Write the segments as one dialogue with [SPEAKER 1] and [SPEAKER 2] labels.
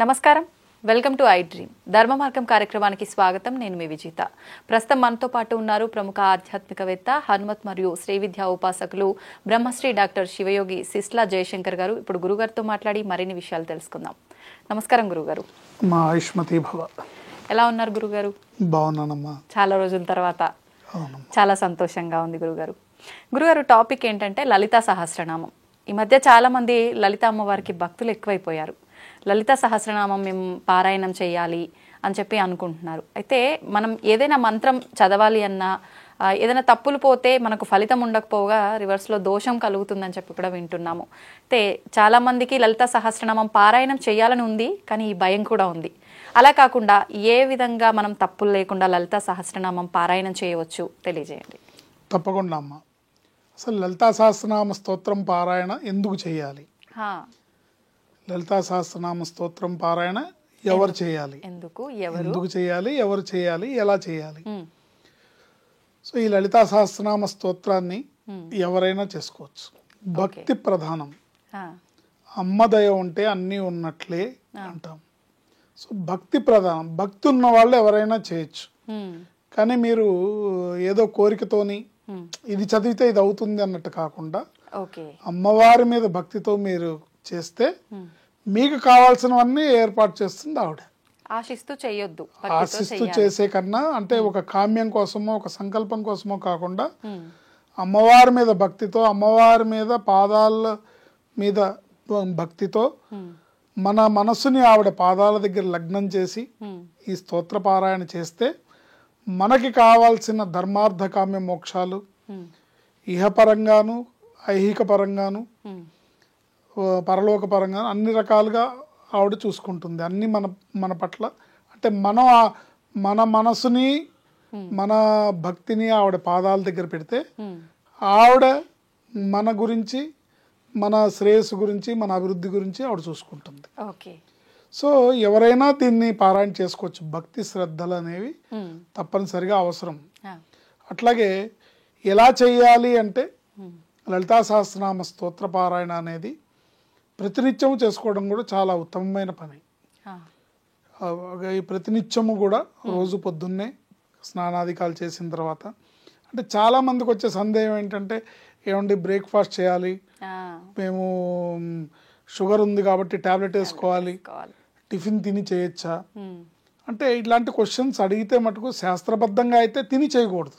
[SPEAKER 1] నమస్కారం, welcome to I dream ధర్మ మార్గం కార్యక్రమానికి స్వాగతం. నేను మీ విజిత. ప్రస్తుతం మనతో పాటు ఉన్నారు ప్రముఖ ఆధ్యాత్మికవేత్త, హనుమత్ మరియు శ్రీ విద్యా ఉపాసకులు బ్రహ్మశ్రీ డాక్టర్ శివయోగి సిస్లా జయశంకర్ గారు. ఇప్పుడు గురుగారితో మాట్లాడి మరిన్ని విషయాలు తెలుసుకుందాం. నమస్కారం గురుగారు.
[SPEAKER 2] మా ఆయుష్మతి భవ.
[SPEAKER 1] ఎలా ఉన్నారు గురుగారు?
[SPEAKER 2] బాగున్నానమ్మా.
[SPEAKER 1] చాలా రోజుల తర్వాత చాలా సంతోషంగా ఉంది గురుగారు. గురుగారు, టాపిక్ ఏంటంటే లలితా సహస్రనామం. ఈ మధ్య చాలా మంది లలిత అమ్మవారికి భక్తులు ఎక్కువైపోయారు. లలిత సహస్రనామం మేము పారాయణం చేయాలి అని చెప్పి అనుకుంటున్నారు. అయితే మనం ఏదైనా మంత్రం చదవాలి అన్నా, ఏదైనా తప్పులు పోతే మనకు ఫలితం ఉండకపోగా రివర్స్లో దోషం కలుగుతుందని చెప్పి కూడా వింటున్నాము. అయితే చాలామందికి లలిత సహస్రనామం పారాయణం చేయాలని ఉంది, కానీ ఈ భయం కూడా ఉంది. అలా కాకుండా ఏ విధంగా మనం తప్పులు లేకుండా లలిత సహస్రనామం పారాయణం చేయవచ్చు తెలియజేయండి.
[SPEAKER 2] తప్పకుండా అమ్మ. అసలు లలితా సహస్రనామ స్తోత్రం పారాయణ ఎందుకు చేయాలి? లలితా సహస్రనామ స్తోత్రం పారాయణ ఎవరు చేయాలి, ఎందుకు చేయాలి, ఎవరు చేయాలి, ఎలా చేయాలి? సో ఈ లలితా సహస్రనామ స్తోత్రాన్ని ఎవరైనా చేసుకోవచ్చు. భక్తి ప్రధానం. అమ్మ దయ ఉంటే అన్నీ ఉన్నట్లే అంటాం. సో భక్తి ప్రధానం. భక్తి ఉన్న వాళ్ళు ఎవరైనా చేయొచ్చు. కానీ మీరు ఏదో కోరికతోని ఇది చదివితే ఇది అవుతుంది అన్నట్టు కాకుండా అమ్మవారి మీద భక్తితో మీరు చేస్తే మీకు కావాల్సినవన్నీ ఏర్పాటు చేస్తుంది ఆవిడ.
[SPEAKER 1] ఆశిస్తూ చేయొద్దు.
[SPEAKER 2] ఆశిస్తూ చేసే కన్నా, అంటే ఒక కామ్యం కోసమో ఒక సంకల్పం కోసమో కాకుండా అమ్మవారి మీద భక్తితో, అమ్మవారి మీద పాదాల మీద భక్తితో మన మనసుని ఆవిడ పాదాల దగ్గర లగ్నం చేసి ఈ స్తోత్ర పారాయణ చేస్తే మనకి కావాల్సిన ధర్మార్థ కామ్య మోక్షాలు ఇహపరంగాను ఐహిక పరంగాను పరలోక పరంగాను అన్ని రకాలుగా ఆవిడ చూసుకుంటుంది. అన్ని మన పట్ల, అంటే మన మనసుని మన భక్తిని ఆవిడ పాదాల దగ్గర పెడితే ఆవిడ మన గురించి, మన శ్రేయస్సు గురించి, మన అభివృద్ధి గురించి ఆవిడ చూసుకుంటుంది. సో ఎవరైనా దీన్ని పారాయణ చేసుకోవచ్చు. భక్తి శ్రద్ధలు అనేవి తప్పనిసరిగా అవసరం. అట్లాగే ఎలా చేయాలి అంటే, లలితా సహస్రనామ స్తోత్ర పారాయణ అనేది ప్రతినిత్యము చేసుకోవడం కూడా చాలా ఉత్తమమైన పని. ఈ ప్రతినిత్యము కూడా రోజు పొద్దున్నే స్నానాధికాలు చేసిన తర్వాత, అంటే చాలా మందికి వచ్చే సందేహం ఏంటంటే, ఏమండి బ్రేక్ఫాస్ట్ చేయాలి, మేము షుగర్ ఉంది కాబట్టి టాబ్లెట్ వేసుకోవాలి, టిఫిన్ తిని చేయొచ్చా అంటే, ఇట్లాంటి క్వశ్చన్స్ అడిగితే మటుకు శాస్త్రబద్ధంగా అయితే తిని చేయకూడదు.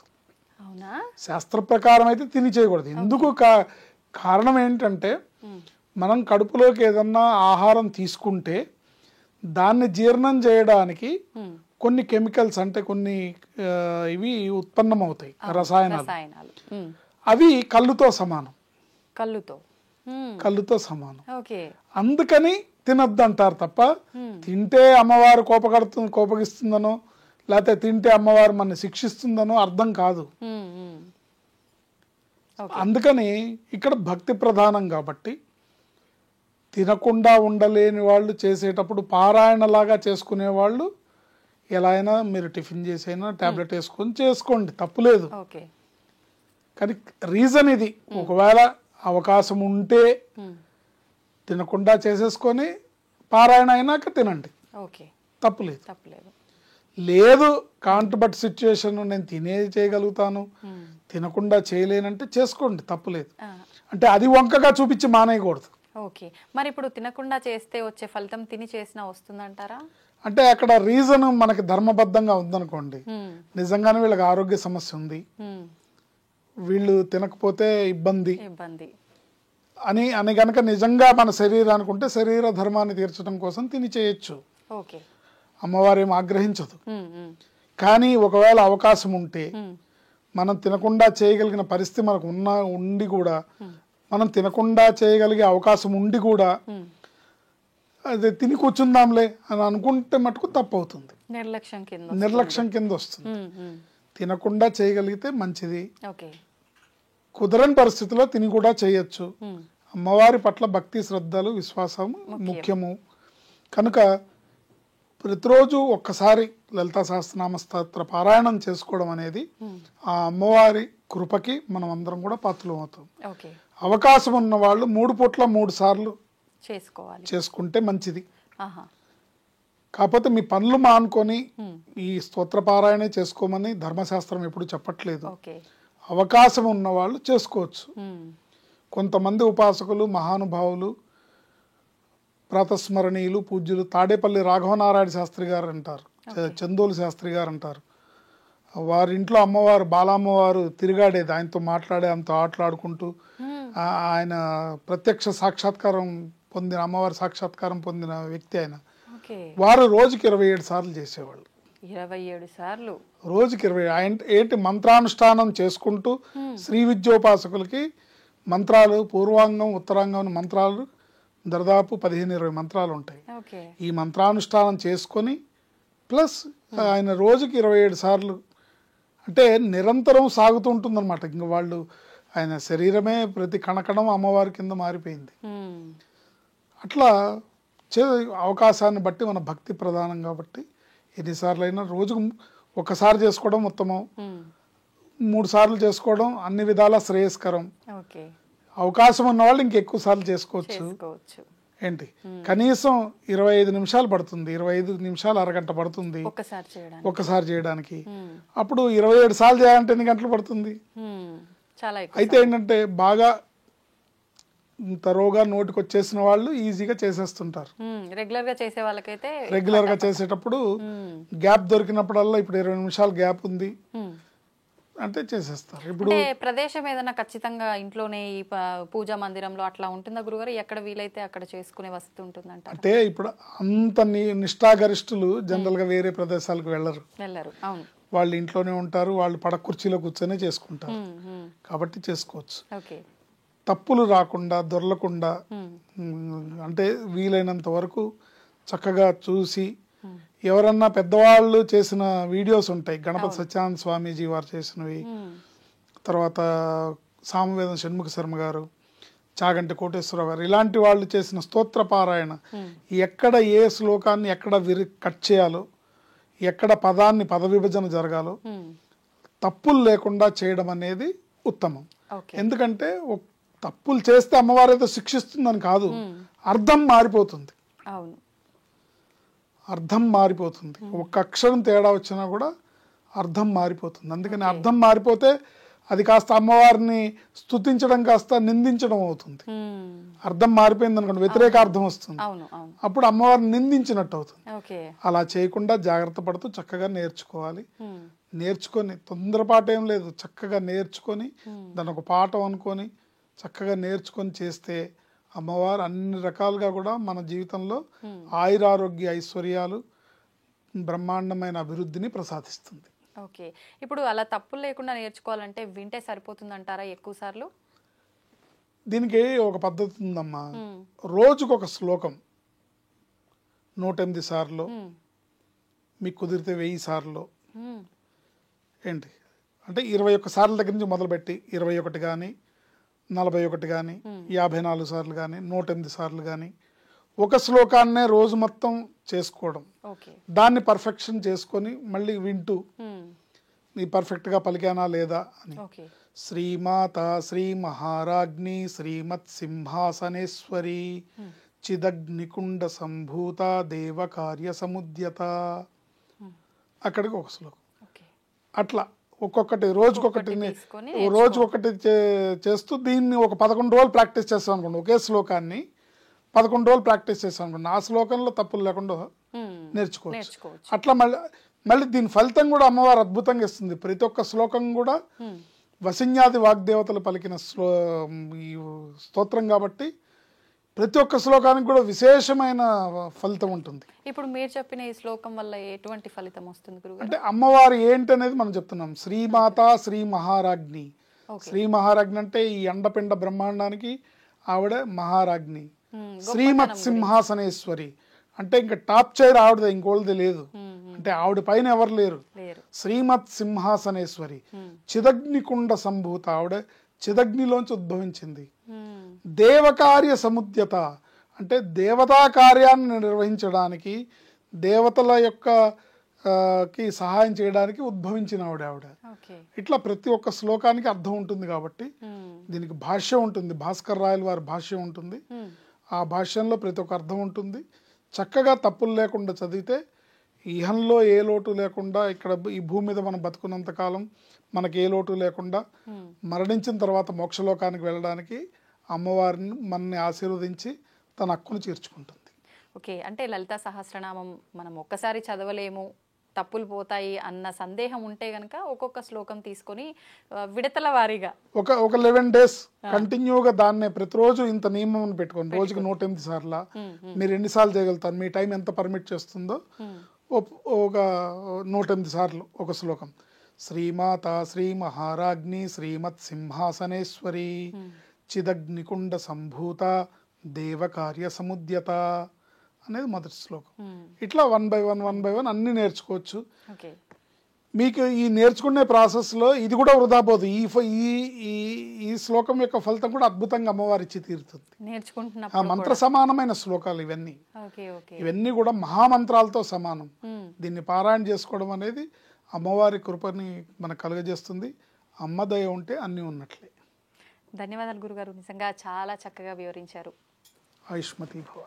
[SPEAKER 2] శాస్త్ర ప్రకారం అయితే తిని చేయకూడదు. ఎందుకు కారణం ఏంటంటే, మనం కడుపులోకి ఏదన్నా ఆహారం తీసుకుంటే దాన్ని జీర్ణం చేయడానికి కొన్ని కెమికల్స్, అంటే కొన్ని ఇవి ఉత్పన్నం అవుతాయి, రసాయనాలు. అవి కళ్ళుతో సమానం. కళ్ళుతో సమానం. అందుకని తినద్దు అంటారు తప్ప, తింటే అమ్మవారు కోపగిస్తుందనో లేకపోతే తింటే అమ్మవారు మన శిక్షిస్తుందనో అర్థం కాదు. అందుకని ఇక్కడ భక్తి ప్రధానం కాబట్టి తినకుండా ఉండలేని వాళ్ళు చేసేటప్పుడు పారాయణలాగా చేసుకునే వాళ్ళు ఎలా అయినా మీరు టిఫిన్ చేసైనా టాబ్లెట్ వేసుకొని చేసుకోండి, తప్పులేదు. కానీ రీజన్ ఇది, ఒకవేళ అవకాశం ఉంటే తినకుండా చేసేసుకొని పారాయణ అయినాక తినండి, తప్పులేదు. లేదు కాంట్బట్ సిచ్యుయేషన్, నేను చేయగలుగుతాను, తినకుండా చేయలేనంటే చేసుకోండి, తప్పులేదు. అంటే అది వంకగా చూపించి మానేయకూడదు.
[SPEAKER 1] మరి ఇప్పుడు తినకుండా చేస్తే వచ్చే ఫలితం తిని చేసినా వస్తుందంటారా?
[SPEAKER 2] అంటే అక్కడ రీజన్ మనకి ధర్మబద్ధంగా ఉందనుకోండి, నిజంగానే వీళ్ళకి ఆరోగ్య సమస్య ఉంది, వీళ్ళు తినకపోతే ఇబ్బంది అని గనక నిజంగా మన శరీరానికి ఉంటే శరీర ధర్మాన్ని తీర్చడం కోసం తిని చేయొచ్చు, అమ్మవారు ఏం ఆగ్రహించదు. కానీ ఒకవేళ అవకాశం ఉంటే, మనం తినకుండా చేయగలిగిన పరిస్థితి మనకు ఉండి కూడా, మనం తినకుండా చేయగలిగే అవకాశం ఉండి కూడా అది తిని కూర్చుందాంలే అని అనుకుంటే మటుకు తప్పు అవుతుంది, నిర్లక్ష్యం కింద వస్తుంది. తినకుండా చేయగలిగితే మంచిది. కుదరని పరిస్థితిలో తిని కూడా చేయొచ్చు. అమ్మవారి పట్ల భక్తి శ్రద్ధలు విశ్వాసం ముఖ్యము కనుక ప్రతిరోజు ఒక్కసారి లలితా సహస్రనామ స్తోత్ర పారాయణం చేసుకోవడం అనేది ఆ అమ్మవారి కృపకి మనం అందరం కూడా పాత్రలు అవుతాం. అవకాశం ఉన్న వాళ్ళు 3 పూట్ల 3 సార్లు చేసుకుంటే మంచిది. కాకపోతే మీ పనులు మానుకొని ఈ స్తోత్రపారాయణే చేసుకోమని ధర్మశాస్త్రం ఎప్పుడు చెప్పట్లేదు.
[SPEAKER 1] ఓకే.
[SPEAKER 2] అవకాశం ఉన్న వాళ్ళు చేసుకోవచ్చు. కొంతమంది ఉపాసకులు మహానుభావులు ప్రాతస్మరణీయులు పూజ్యులు తాడేపల్లి రాఘవనారాయణ శాస్త్రి గారు అంటారు, చందోలు శాస్త్రి గారు అంటారు. వారి ఇంట్లో అమ్మవారు బాలమ్మవారు తిరిగాడేది, ఆయనతో మాట్లాడే ఆయనతో ఆటలాడుకుంటూ ఆయన ప్రత్యక్ష సాక్షాత్కారం పొందిన అమ్మవారి సాక్షాత్కారం పొందిన వ్యక్తి ఆయన. వారు రోజుకి 27 సార్లు చేసేవాళ్ళు.
[SPEAKER 1] 27 సార్లు
[SPEAKER 2] రోజుకి 20. ఆయన ఏంటి మంత్రానుష్ఠానం చేసుకుంటూ శ్రీ విద్యోపాసకులకి మంత్రాలు పూర్వాంగం ఉత్తరాంగం మంత్రాలు దాదాపు 15-20 మంత్రాలు ఉంటాయి. ఈ మంత్రానుష్ఠానం చేసుకొని ప్లస్ ఆయన రోజుకి 27 సార్లు అంటే నిరంతరం సాగుతూ ఉంటుందన్నమాట. ఇంక వాళ్ళు ఆయన శరీరమే ప్రతి కణకణం అమ్మవారి కింద మారిపోయింది. అట్లా అవకాశాన్ని బట్టి మన భక్తి ప్రధానం కాబట్టి ఎన్నిసార్లు అయినా రోజుకు ఒకసారి చేసుకోవడం ఉత్తమం, 3 సార్లు చేసుకోవడం అన్ని విధాలా శ్రేయస్కరం. అవకాశం ఉన్న వాళ్ళు ఇంకెక్కువ సార్లు చేసుకోవచ్చు. ఏంటి కనీసం 25 నిమిషాలు పడుతుంది, 25 నిమిషాలు అరగంట పడుతుంది ఒక్కసారి చేయడానికి. అప్పుడు 27 సార్లు చేయాలంటే ఎన్ని గంటలు పడుతుంది? అయితే ఏంటంటే బాగా తరోగా నోటికి వచ్చేసిన వాళ్ళు ఈజీగా చేసేస్తుంటారు. రెగ్యులర్ గా చేసేటప్పుడు గ్యాప్ దొరికినప్పుడల్లా ఇప్పుడు 20 నిమిషాలు గ్యాప్ ఉంది అంటే చేసేస్తారు. ఇప్పుడు
[SPEAKER 1] ప్రదేశం ఏదైనా ఖచ్చితంగా ఇంట్లోనే ఈ పూజా మందిరంలో అట్లా ఉంటుందా గురుగారు? ఎక్కడ వీలైతే అక్కడ చేసుకునే వసతి ఉంటుందంట.
[SPEAKER 2] అంటే ఇప్పుడు అంత నిష్ఠాగరిష్ఠులు జనరల్ గా వేరే ప్రదేశాలకు వెళ్ళరు.
[SPEAKER 1] అవును,
[SPEAKER 2] వాళ్ళు ఇంట్లోనే ఉంటారు, వాళ్ళు పడక కుర్చీలో కూర్చొని చేసుకుంటారు కాబట్టి చేసుకోవచ్చు. తప్పులు రాకుండా దొరలకుండా అంటే వీలైనంత వరకు చక్కగా చూసి ఎవరన్నా పెద్దవాళ్ళు చేసిన వీడియోస్ ఉంటాయి, గణపతి సత్యానంద స్వామీజీ వారు చేసినవి, తర్వాత సామవేదం షణ్ముఖ శర్మ గారు, చాగంటి కోటేశ్వరరావు గారు, ఇలాంటి వాళ్ళు చేసిన స్తోత్ర పారాయణ ఎక్కడ ఏ శ్లోకాన్ని ఎక్కడ కట్ చేయాలో, ఎక్కడ పదాన్ని పద విభజన జరగాలో తప్పులు లేకుండా చేయడం అనేది ఉత్తమం. ఎందుకంటే తప్పులు చేస్తే అమ్మవారు అయితే శిక్షిస్తుందని కాదు, అర్థం మారిపోతుంది. అర్థం మారిపోతుంది, ఒక్క అక్షరం తేడా వచ్చినా కూడా అర్థం మారిపోతుంది. అందుకని అర్థం మారిపోతే అది కాస్త అమ్మవారిని స్తుతించడం కాస్త నిందించడం అవుతుంది. అర్థం మారిపోయింది అనుకోండి వ్యతిరేక అర్థం వస్తుంది, అప్పుడు అమ్మవారిని నిందించినట్టు అవుతుంది. అలా చేయకుండా జాగ్రత్త పడుతూ చక్కగా నేర్చుకోవాలి. నేర్చుకొని తొందరపాటు ఏం లేదు, చక్కగా నేర్చుకొని దాని ఒక పాఠం అనుకొని చక్కగా నేర్చుకొని చేస్తే అమ్మవారు అన్ని రకాలుగా కూడా మన జీవితంలో ఆయురారోగ్య ఐశ్వర్యాలు బ్రహ్మాండమైన అభివృద్ధిని ప్రసాదిస్తుంది.
[SPEAKER 1] ఓకే, ఇప్పుడు అలా తప్పులు లేకుండా నేర్చుకోవాలంటే వింటే సరిపోతుంది అంటారా ఎక్కువ సార్లు?
[SPEAKER 2] దీనికి ఒక పద్ధతి ఉందమ్మా. రోజుకు ఒక శ్లోకం 108 సార్లు, మీకు కుదిరితే 1000 సార్లు, ఏంటి అంటే 21 సార్ల దగ్గర నుంచి మొదలుపెట్టి 21 కానీ 41 కానీ 54 సార్లు కానీ 108 సార్లు కానీ ఒక శ్లోకాన్నే రోజు మొత్తం చేసుకోవడం, దాన్ని పర్ఫెక్షన్ చేసుకొని మళ్ళీ వింటూ నీ పర్ఫెక్ట్గా పలికానా లేదా అని. శ్రీమాత శ్రీ మహారాజ్ఞి శ్రీమత్ సింహాసనేశ్వరి చిదగ్నికుండ సంభూత దేవ కార్య సముద్యత, అక్కడికి ఒక శ్లోకం. అట్లా ఒక్కొక్కటి రోజు ఒకటి చేస్తూ దీన్ని ఒక 11 రోజులు ప్రాక్టీస్ చేస్తాం అనుకోండి. ఒకే శ్లోకాన్ని 11 రోజులు ప్రాక్టీస్ చేస్తాం అనుకోండి, ఆ శ్లోకంలో తప్పులు లేకుండా నేర్చుకోవచ్చు. అట్లా మళ్ళీ దీని ఫలితం కూడా అమ్మవారు అద్భుతంగా ఇస్తుంది. ప్రతి ఒక్క శ్లోకం కూడా వసిన్యాది వాగ్దేవతలు పలికిన ఈ స్తోత్రం కాబట్టి ప్రతి ఒక్క శ్లోకానికి కూడా విశేషమైన ఫలితం ఉంటుంది.
[SPEAKER 1] ఇప్పుడు మీరు చెప్పిన ఈ శ్లోకం వల్ల ఎటువంటి ఫలితం వస్తుంది గురుగారు?
[SPEAKER 2] అంటే అమ్మవారు ఏంటి అనేది మనం చెప్తున్నాం. శ్రీమాత శ్రీ మహారాజ్ఞి. శ్రీ మహారాజ్ఞి అంటే ఈ అండపిండ బ్రహ్మాండానికి ఆవిడ మహారాజ్ఞి. శ్రీమత్ సింహాసనేశ్వరి అంటే ఇంకా టాప్ చైర్ ఆవిడదే, ఇంకోళ్ళది లేదు. అంటే ఆవిడ పైన ఎవరు లేరు. శ్రీమత్ సింహాసనేశ్వరి. చిదగ్నికుండ సంభూత, ఆవిడ చిదగ్నిలోంచి ఉద్భవించింది. దేవకార్య సముద్యత అంటే దేవతా కార్యాన్ని నిర్వహించడానికి, దేవతల యొక్క కి సహాయం చేయడానికి ఉద్భవించిన ఆవిడ. ఇట్లా ప్రతి ఒక్క శ్లోకానికి అర్థం ఉంటుంది కాబట్టి దీనికి భాష్యం ఉంటుంది, భాస్కర్ రాయల్ వారి భాష్యం ఉంటుంది. ఆ భాష్యంలో ప్రతి ఒక్క అర్థం ఉంటుంది. చక్కగా తప్పులు లేకుండా చదివితే ఇహంలో ఏ లోటు లేకుండా ఇక్కడ ఈ భూమి మీద మనం బతుకున్నంత కాలం మనకి ఏ లోటు లేకుండా మరణించిన తర్వాత మోక్షలోకానికి వెళ్ళడానికి అమ్మవారిని మనని ఆశీర్వదించి తన హక్కును తీర్చుకుంటుంది.
[SPEAKER 1] ఓకే, అంటే లలితా సహస్రనామం మనం ఒక్కసారి చదవలేము, తప్పులు పోతాయి అన్న సందేహం ఉంటే గనక ఒక్కొక్క శ్లోకం తీసుకొని విడతల వారీగా
[SPEAKER 2] ఒక 11 days కంటిన్యూగా దాన్నే ప్రతిరోజు ఇంత నియమం పెట్టుకోండి. రోజుకి 108 సార్లు మీరు ఎన్నిసార్లు చేయగలుగుతారు, మీ టైం ఎంత పర్మిట్ చేస్తుందో ఒక 108 సార్లు ఒక శ్లోకం. శ్రీమాత శ్రీ మహారాజ్ఞి శ్రీమత్ సింహాసనేశ్వరి చిదగ్నికుండ సంభూత దేవకార్య సముద్యత అనేది మొదటి శ్లోకం. ఇట్లా 1 by 1 అన్ని నేర్చుకోవచ్చు. మీకు ఈ నేర్చుకునే ప్రాసెస్లో ఇది కూడా వృధా పోదు. ఈ శ్లోకం యొక్క ఫలితం కూడా అద్భుతంగా అమ్మవారి ఇచ్చి తీరుతుంది. మంత్ర సమానమైన శ్లోకాలు ఇవన్నీ. ఇవన్నీ కూడా మహామంత్రాలతో సమానం. దీన్ని పారాయణ చేసుకోవడం అనేది అమ్మవారి కృపని మనకు కలుగజేస్తుంది. అమ్మ దయ ఉంటే అన్నీ ఉన్నట్లే.
[SPEAKER 1] ధన్యవాదాలు గురుగారు, నిజంగా చాలా చక్కగా వివరించారు.
[SPEAKER 2] ఆయుష్మతి భవ.